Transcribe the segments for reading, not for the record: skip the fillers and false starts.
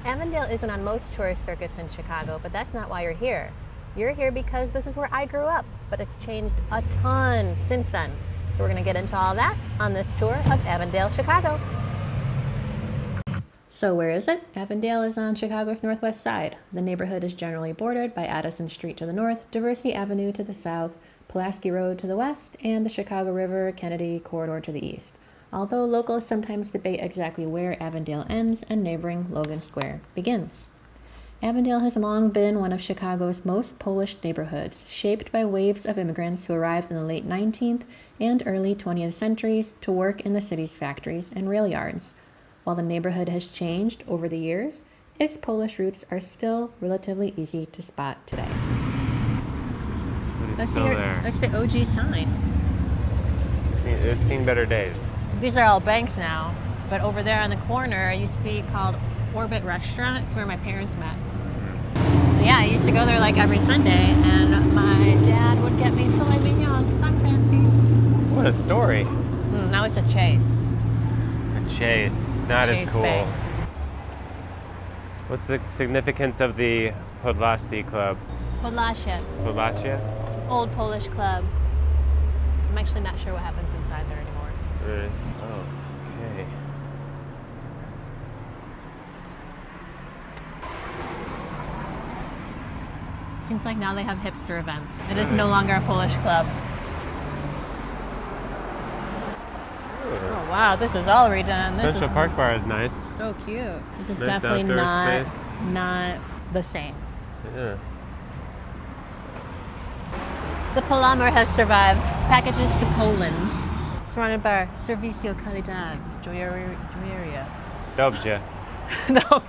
Avondale isn't on most tourist circuits in Chicago, but that's not why you're here. You're here because this is where I grew up, but it's changed a ton since then. So we're going to get into all that on this tour of Avondale, Chicago. So where is it? Avondale is on Chicago's northwest side. The neighborhood is generally bordered by Addison Street to the north, Diversey Avenue to the south, Pulaski Road to the west, and the Chicago River Kennedy corridor to the east. Although locals sometimes debate exactly where Avondale ends and neighboring Logan Square begins. Avondale has long been one of Chicago's most Polish neighborhoods, shaped by waves of immigrants who arrived in the late 19th and early 20th centuries to work in the city's factories and rail yards. While the neighborhood has changed over the years, its Polish roots are still relatively easy to spot today. It's still there. That's the OG sign. It's seen better days. These are all banks now, but over there on the corner, it used to be called Orbit Restaurant. It's where my parents met. Yeah, I used to go there like every Sunday, and my dad would get me filet mignon because I'm fancy. What a story. Now it's a Chase. A Chase. Not Chase as cool. Bank. What's the significance of the Podlasie Club? Podlasie. Podlasie? It's an old Polish club. I'm actually not sure what happens inside there anymore. Really? Oh, okay. Seems like now they have hipster events. It is no longer a Polish club. Oh wow, this is all redone. Central Park Bar is nice. So cute. This is Nice definitely outdoor space. not the same. Yeah. The Polamer has survived. Packages to Poland. Surrounded by Servicio Calidad. Joyeria. Dobrze. No.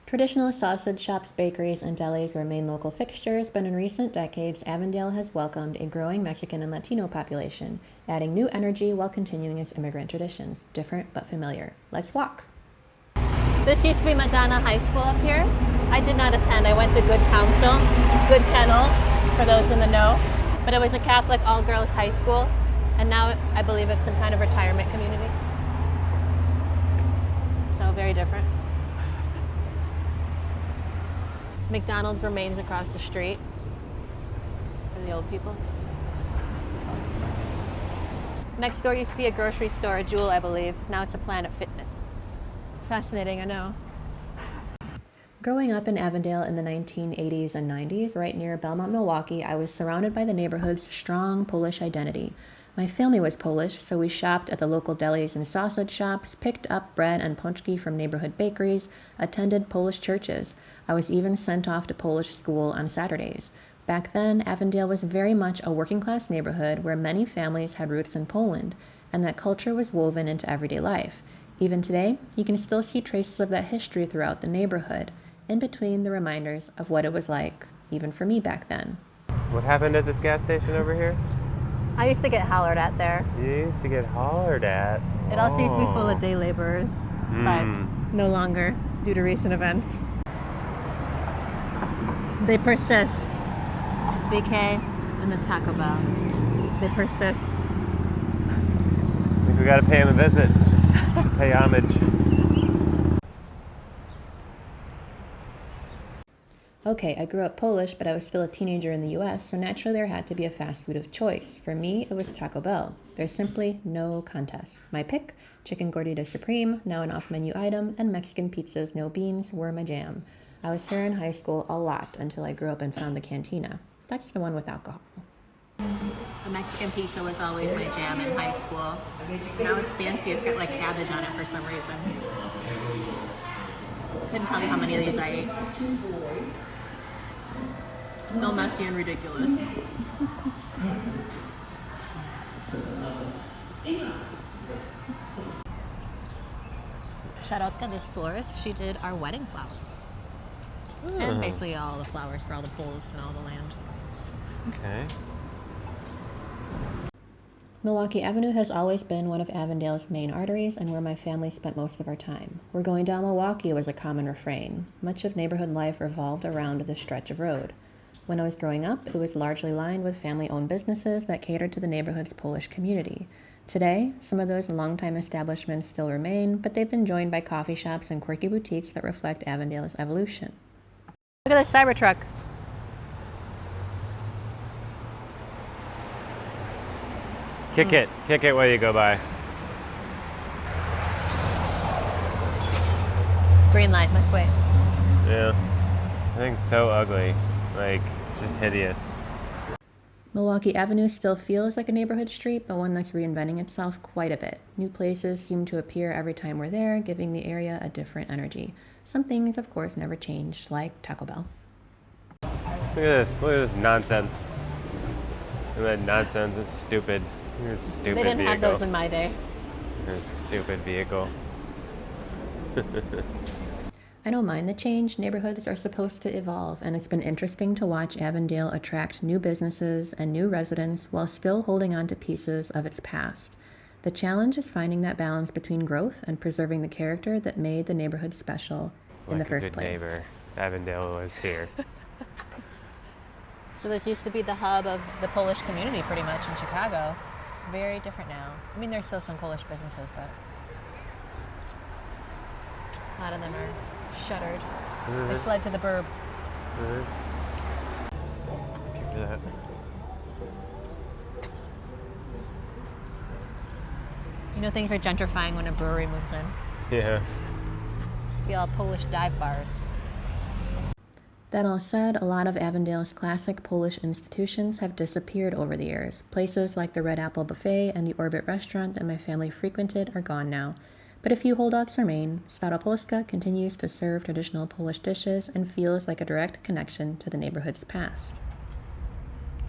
Traditional sausage shops, bakeries, and delis were main local fixtures, but in recent decades, Avondale has welcomed a growing Mexican and Latino population, adding new energy while continuing its immigrant traditions. Different but familiar. Let's walk. This used to be Madonna High School up here. I did not attend. I went to Good Counsel, Good Kennel, for those in the know. But it was a Catholic all-girls high school, and now I believe it's some kind of retirement community. So very different. McDonald's remains across the street for the old people. Next door used to be a grocery store, a Jewel, I believe. Now it's a Planet Fitness. Fascinating, I know. Growing up in Avondale in the 1980s and 90s, right near Belmont, Milwaukee, I was surrounded by the neighborhood's strong Polish identity. My family was Polish, so we shopped at the local delis and sausage shops, picked up bread and pączki from neighborhood bakeries, attended Polish churches. I was even sent off to Polish school on Saturdays. Back then, Avondale was very much a working-class neighborhood where many families had roots in Poland, and that culture was woven into everyday life. Even today, you can still see traces of that history throughout the neighborhood, in between the reminders of what it was like, even for me back then. What happened at this gas station over here? I used to get hollered at there. You used to get hollered at. It also used to be full of day laborers, but no longer due to recent events. They persist. BK and the Taco Bell. They persist. I think we gotta pay him a visit, just to pay homage. Okay, I grew up Polish, but I was still a teenager in the US, so naturally there had to be a fast food of choice. For me, it was Taco Bell. There's simply no contest. My pick, chicken gordita supreme, now an off-menu item, and Mexican pizzas, no beans, were my jam. I was here in high school a lot until I grew up and found the Cantina. That's the one with alcohol. The Mexican pizza was always my jam in high school. Now it's fancy, it's got like cabbage on it for some reason. Couldn't tell you how many of these I ate. Still messy and ridiculous. Sharotka, this florist, she did our wedding flowers. And basically all the flowers for all the poles and all the land. Okay. Milwaukee Avenue has always been one of Avondale's main arteries and where my family spent most of our time. "We're going down Milwaukee" was a common refrain. Much of neighborhood life revolved around this stretch of road. When I was growing up, it was largely lined with family-owned businesses that catered to the neighborhood's Polish community. Today, some of those longtime establishments still remain, but they've been joined by coffee shops and quirky boutiques that reflect Avondale's evolution. Look at this Cybertruck. Kick it while you go by. Green light, must wait. Yeah. I think it's so ugly. Like, just hideous. Milwaukee Avenue still feels like a neighborhood street, but one that's reinventing itself quite a bit. New places seem to appear every time we're there, giving the area a different energy. Some things, of course, never change, like Taco Bell. Look at this nonsense. Look at that nonsense, it's stupid. It's a stupid They didn't vehicle. have those in my day. It's a stupid vehicle. I don't mind the change. Neighborhoods are supposed to evolve, and it's been interesting to watch Avondale attract new businesses and new residents while still holding on to pieces of its past. The challenge is finding that balance between growth and preserving the character that made the neighborhood special in the first place. Neighbor, Avondale was here. So this used to be the hub of the Polish community pretty much in Chicago. It's very different now. I mean, there's still some Polish businesses, but a lot of them are shuttered. They fled to the burbs. Thank you for that. You know, things are gentrifying when a brewery moves in. Yeah. Used to be all Polish dive bars. That all said, a lot of Avondale's classic Polish institutions have disappeared over the years. Places like the Red Apple Buffet and the Orbit restaurant that my family frequented are gone now. But a few holdouts remain. Staropolska continues to serve traditional Polish dishes and feels like a direct connection to the neighborhood's past.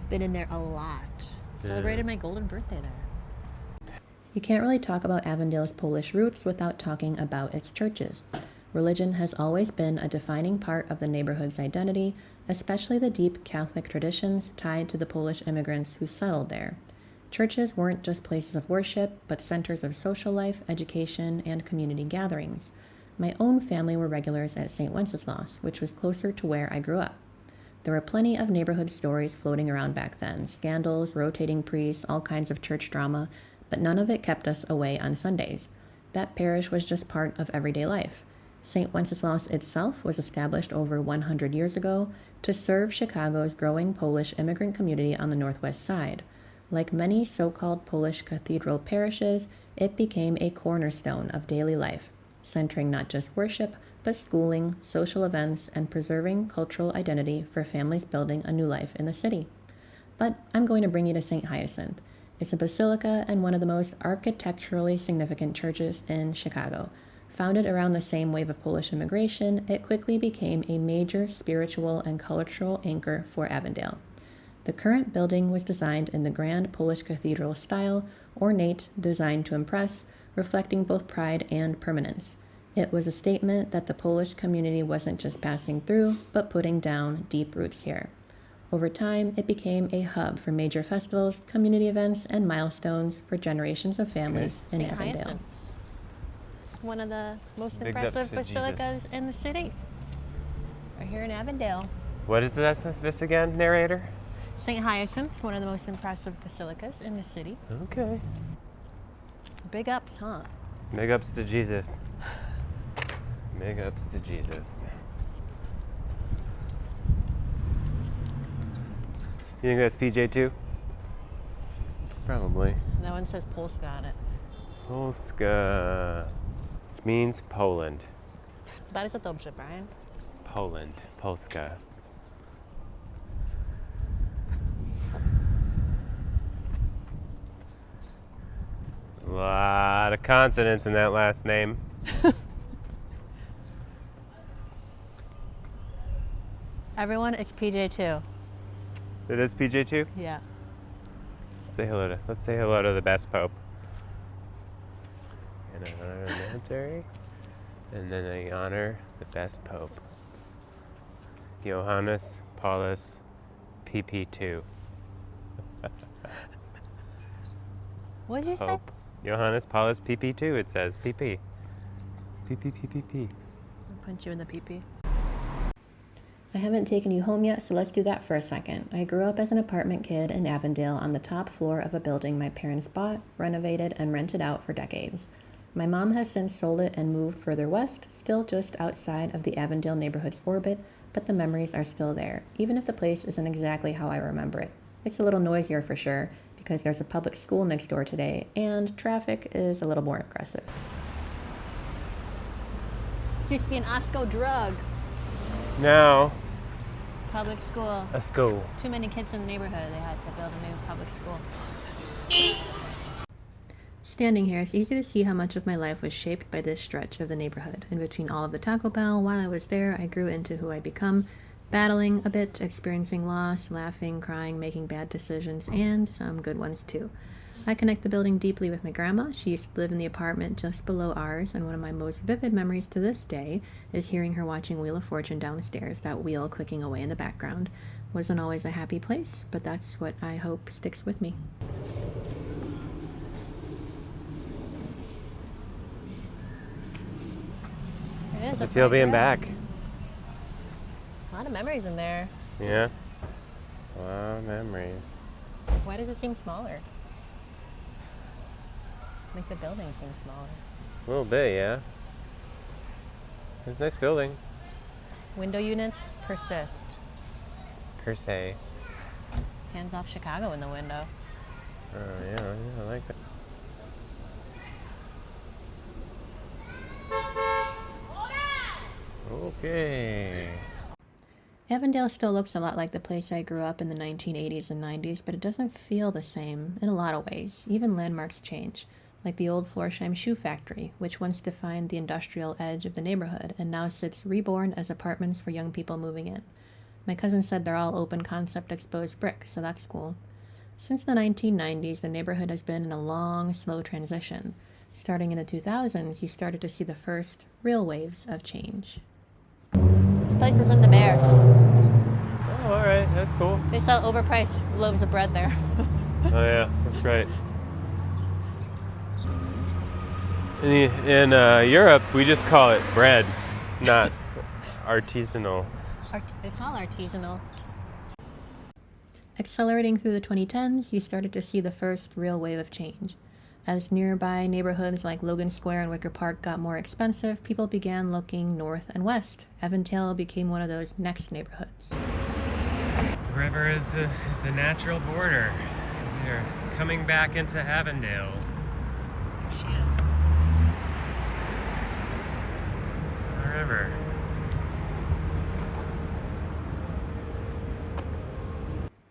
Been in there a lot. Celebrated my golden birthday there. You can't really talk about Avondale's Polish roots without talking about its churches. Religion has always been a defining part of the neighborhood's identity, especially the deep Catholic traditions tied to the Polish immigrants who settled there. Churches weren't just places of worship, but centers of social life, education, and community gatherings. My own family were regulars at St. Wenceslaus, which was closer to where I grew up. There were plenty of neighborhood stories floating around back then, scandals, rotating priests, all kinds of church drama, but none of it kept us away on Sundays. That parish was just part of everyday life. St. Wenceslaus itself was established over 100 years ago to serve Chicago's growing Polish immigrant community on the northwest side. Like many so-called Polish cathedral parishes, it became a cornerstone of daily life, centering not just worship, but schooling, social events, and preserving cultural identity for families building a new life in the city. But I'm going to bring you to St. Hyacinth. It's a basilica and one of the most architecturally significant churches in Chicago. Founded around the same wave of Polish immigration, it quickly became a major spiritual and cultural anchor for Avondale. The current building was designed in the grand Polish cathedral style, ornate, designed to impress, reflecting both pride and permanence. It was a statement that the Polish community wasn't just passing through, but putting down deep roots here. Over time, it became a hub for major festivals, community events, and milestones for generations of families in Avondale. Hyacinths. One of the most impressive basilicas in the city. We're here in Avondale. What is this again, narrator? St. Hyacinth's, one of the most impressive basilicas in the city. Okay. Big ups, huh? Big ups to Jesus. Big ups to Jesus. You think that's PJ too? Probably. That one says Polska on it. Polska. Means Poland. Bardzo dobrze, Brian. Poland. Polska. A lot of consonants in that last name. Everyone, it's PJ too. It is PJ too? Yeah. Let's say hello to the best pope. And I honor the military, and then I honor the best pope, Johannes Paulus PP2. What did you say? Pope Johannes Paulus PP2, it says. PP. PP. I'll punch you in the pee-pee. I haven't taken you home yet, so let's do that for a second. I grew up as an apartment kid in Avondale on the top floor of a building my parents bought, renovated, and rented out for decades. My mom has since sold it and moved further west, still just outside of the Avondale neighborhood's orbit, but the memories are still there, even if the place isn't exactly how I remember it. It's a little noisier for sure, because there's a public school next door today, and traffic is a little more aggressive. This used to be an Osco drug. Now, Public school. a school. Too many kids in the neighborhood. They had to build a new public school. Standing here, it's easy to see how much of my life was shaped by this stretch of the neighborhood. In between all of the Taco Bell, while I was there, I grew into who I become, battling a bit, experiencing loss, laughing, crying, making bad decisions, and some good ones too. I connect the building deeply with my grandma. She used to live in the apartment just below ours, and one of my most vivid memories to this day is hearing her watching Wheel of Fortune downstairs, that wheel clicking away in the background. Wasn't always a happy place, but that's what I hope sticks with me. Does it feel being back? A lot of memories in there. Yeah. A lot of memories. Why does it seem smaller? Like the building seems smaller. A little bit, yeah. It's a nice building. Window units persist. Per se. Hands off Chicago in the window. Oh, yeah, I like that. Okay. Avondale still looks a lot like the place I grew up in the 1980s and 90s, but it doesn't feel the same in a lot of ways. Even landmarks change, like the old Florsheim shoe factory, which once defined the industrial edge of the neighborhood and now sits reborn as apartments for young people moving in. My cousin said they're all open concept exposed brick, so that's cool. Since the 1990s, the neighborhood has been in a long, slow transition. Starting in the 2000s, you started to see the first real waves of change. This place was in the Bear. Oh, all right, that's cool. They sell overpriced loaves of bread there. Oh yeah, that's right. In Europe, we just call it bread, not artisanal. It's all artisanal. Accelerating through the 2010s, you started to see the first real wave of change. As nearby neighborhoods like Logan Square and Wicker Park got more expensive, people began looking north and west. Avondale became one of those next neighborhoods. The river is a natural border. We're coming back into Avondale. There she is. The river.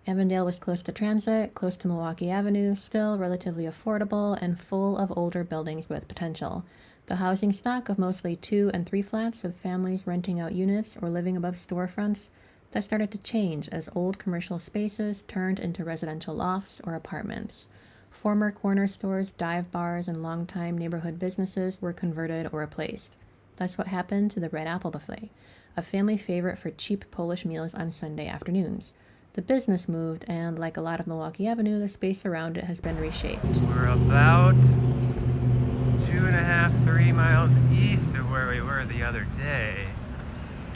Avondale was close to transit, close to Milwaukee Avenue, still relatively affordable, and full of older buildings with potential. The housing stock of mostly 2 and 3 flats with families renting out units or living above storefronts, that started to change as old commercial spaces turned into residential lofts or apartments. Former corner stores, dive bars, and longtime neighborhood businesses were converted or replaced. That's what happened to the Red Apple Buffet, a family favorite for cheap Polish meals on Sunday afternoons. The business moved, and like a lot of Milwaukee Avenue, the space around it has been reshaped. We're about 2.5, 3 miles east of where we were the other day. You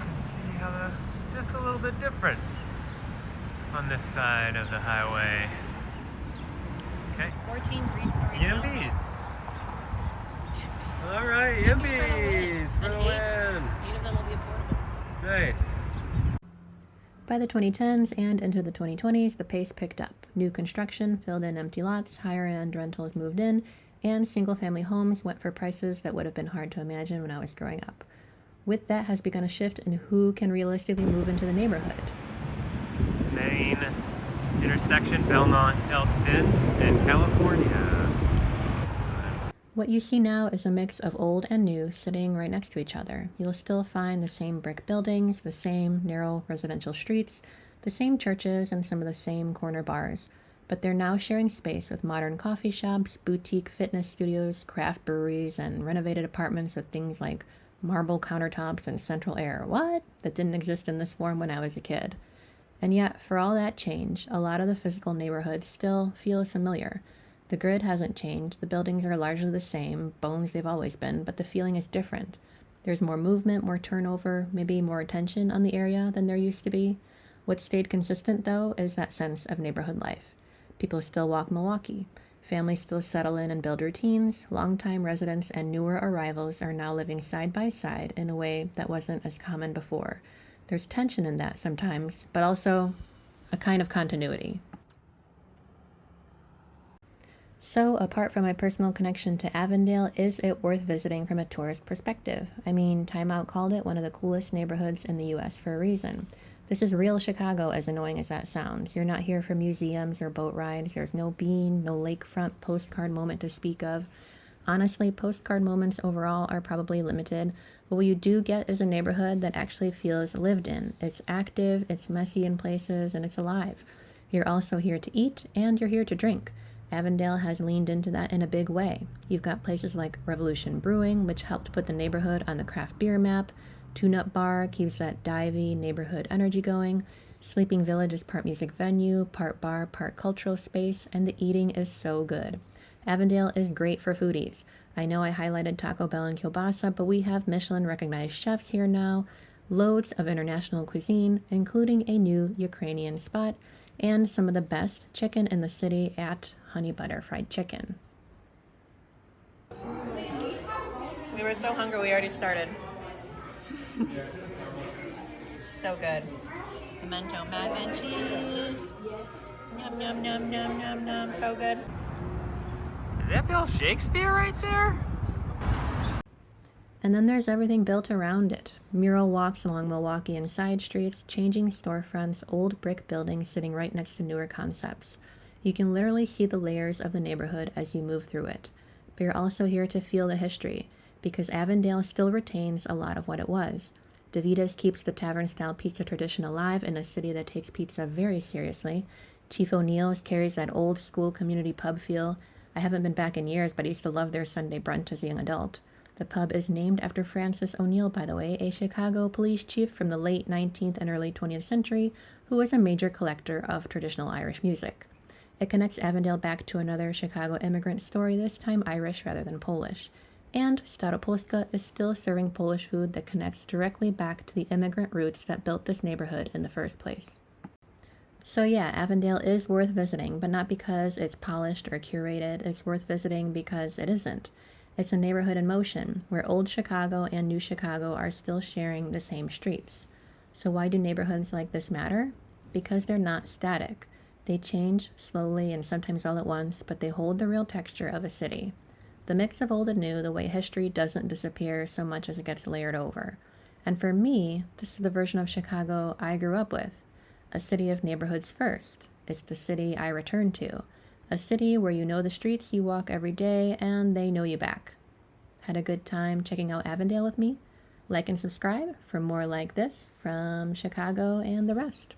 can see how just a little bit different on this side of the highway. Okay. 14 three-story Yimbies! All right, Yimbies for the win! 8 of them will be affordable. Nice. By the 2010s and into the 2020s, the pace picked up. New construction filled in empty lots, higher-end rentals moved in, and single-family homes went for prices that would have been hard to imagine when I was growing up. With that has begun a shift in who can realistically move into the neighborhood. Main intersection, Belmont, Elston, and California. What you see now is a mix of old and new sitting right next to each other. You'll still find the same brick buildings, the same narrow residential streets, the same churches, and some of the same corner bars. But they're now sharing space with modern coffee shops, boutique fitness studios, craft breweries, and renovated apartments with things like marble countertops and central air. What? That didn't exist in this form when I was a kid. And yet, for all that change, a lot of the physical neighborhood still feels familiar. The grid hasn't changed, the buildings are largely the same, bones they've always been, but the feeling is different. There's more movement, more turnover, maybe more attention on the area than there used to be. What stayed consistent, though, is that sense of neighborhood life. People still walk Milwaukee. Families still settle in and build routines. Longtime residents and newer arrivals are now living side by side in a way that wasn't as common before. There's tension in that sometimes, but also a kind of continuity. So, apart from my personal connection to Avondale, is it worth visiting from a tourist perspective? I mean, Time Out called it one of the coolest neighborhoods in the US for a reason. This is real Chicago, as annoying as that sounds. You're not here for museums or boat rides. There's no bean, no lakefront postcard moment to speak of. Honestly, postcard moments overall are probably limited, but what you do get is a neighborhood that actually feels lived in. It's active, it's messy in places, and it's alive. You're also here to eat, and you're here to drink. Avondale has leaned into that in a big way. You've got places like Revolution Brewing, which helped put the neighborhood on the craft beer map. Tune Up Bar keeps that divey neighborhood energy going. Sleeping Village is part music venue, part bar, part cultural space, and the eating is so good. Avondale is great for foodies. I know I highlighted Taco Bell and Kielbasa, but we have Michelin-recognized chefs here now, loads of international cuisine, including a new Ukrainian spot, and some of the best chicken in the city at Honey Butter Fried Chicken. We were so hungry we already started. So good. Pimento mac and cheese. Yum, yum, yum, yum, yum, yum. So good. Is that Bill Shakespeare right there? And then there's everything built around it. Mural walks along Milwaukee and side streets, changing storefronts, old brick buildings sitting right next to newer concepts. You can literally see the layers of the neighborhood as you move through it. But you're also here to feel the history, because Avondale still retains a lot of what it was. DeVita's keeps the tavern-style pizza tradition alive in a city that takes pizza very seriously. Chief O'Neill's carries that old-school community pub feel. I haven't been back in years, but I used to love their Sunday brunch as a young adult. The pub is named after Francis O'Neill, by the way, a Chicago police chief from the late 19th and early 20th century who was a major collector of traditional Irish music. It connects Avondale back to another Chicago immigrant story, this time Irish rather than Polish. And Staropolska is still serving Polish food that connects directly back to the immigrant roots that built this neighborhood in the first place. So yeah, Avondale is worth visiting, but not because it's polished or curated. It's worth visiting because it isn't. It's a neighborhood in motion, where old Chicago and new Chicago are still sharing the same streets. So why do neighborhoods like this matter? Because they're not static. They change slowly and sometimes all at once, but they hold the real texture of a city. The mix of old and new, the way history doesn't disappear so much as it gets layered over. And for me, this is the version of Chicago I grew up with. A city of neighborhoods first. It's the city I return to. A city where you know the streets you walk every day and they know you back. Had a good time checking out Avondale with me? Like and subscribe for more like this from Chicago and the rest.